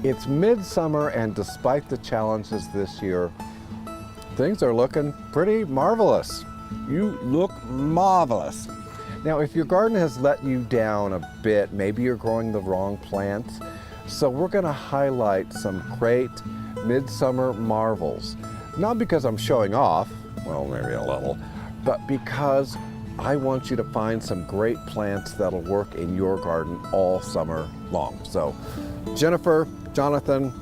It's midsummer, and despite the challenges this year, things are looking pretty marvelous. You look marvelous. Now, if your garden has let you down a bit, maybe you're growing the wrong plants, so we're going to highlight some great midsummer marvels. Not because I'm showing off, well, maybe a little, but because I want you to find some great plants that'll work in your garden all summer long. So, Jennifer, Jonathan,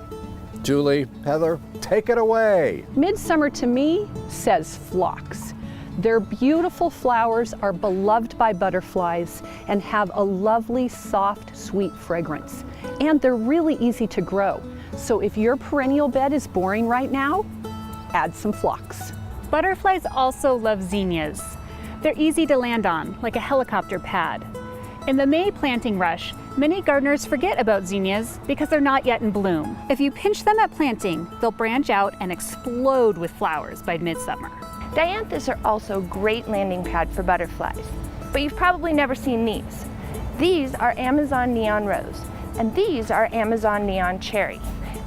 Julie, Heather, take it away. Midsummer to me says phlox. Their beautiful flowers are beloved by butterflies and have a lovely, soft, sweet fragrance. And they're really easy to grow. So if your perennial bed is boring right now, add some phlox. Butterflies also love zinnias. They're easy to land on, like a helicopter pad. In the May planting rush, many gardeners forget about zinnias because they're not yet in bloom. If you pinch them at planting, they'll branch out and explode with flowers by midsummer. Dianthus are also a great landing pad for butterflies, but you've probably never seen these. These are Amazon Neon Rose, and these are Amazon Neon Cherry.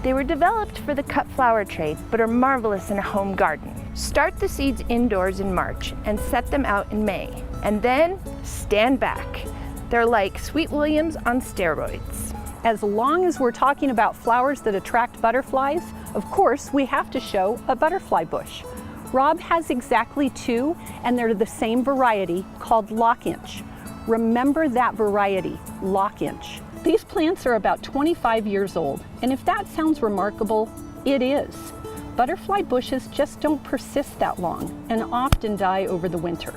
They were developed for the cut flower trade, but are marvelous in a home garden. Start the seeds indoors in March and set them out in May, and then stand back. They're like Sweet Williams on steroids. As long as we're talking about flowers that attract butterflies, of course, we have to show a butterfly bush. Rob has exactly two, and they're the same variety called lock-inch. Remember that variety, lock-inch. These plants are about 25 years old, and if that sounds remarkable, it is. Butterfly bushes just don't persist that long and often die over the winter,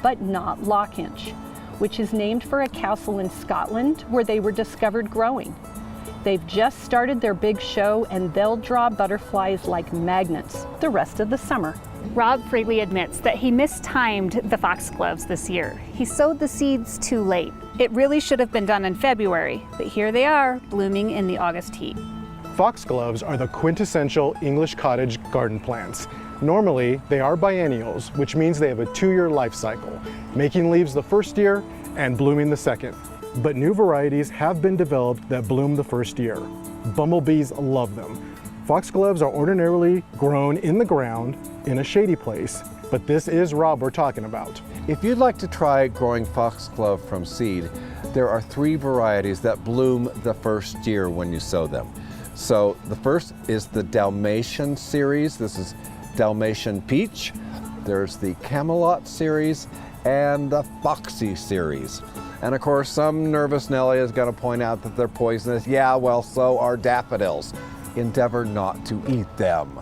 but not lock-inch, which is named for a castle in Scotland where they were discovered growing. They've just started their big show, and they'll draw butterflies like magnets the rest of the summer. Rob freely admits that he mistimed the foxgloves this year. He sowed the seeds too late. It really should have been done in February, but here they are, blooming in the August heat. Foxgloves are the quintessential English cottage garden plants. Normally, they are biennials, which means they have a 2-year life cycle, making leaves the first year and blooming the second. But new varieties have been developed that bloom the first year. Bumblebees love them. Foxgloves are ordinarily grown in the ground in a shady place, but this is Rob we're talking about. If you'd like to try growing foxglove from seed, there are 3 varieties that bloom the first year when you sow them. So the first is the Dalmatian series. This is Dalmatian Peach. There's the Camelot series and the Foxy series. And of course, some nervous Nelly is going to point out that they're poisonous. Yeah, well, so are daffodils. Endeavor not to eat them.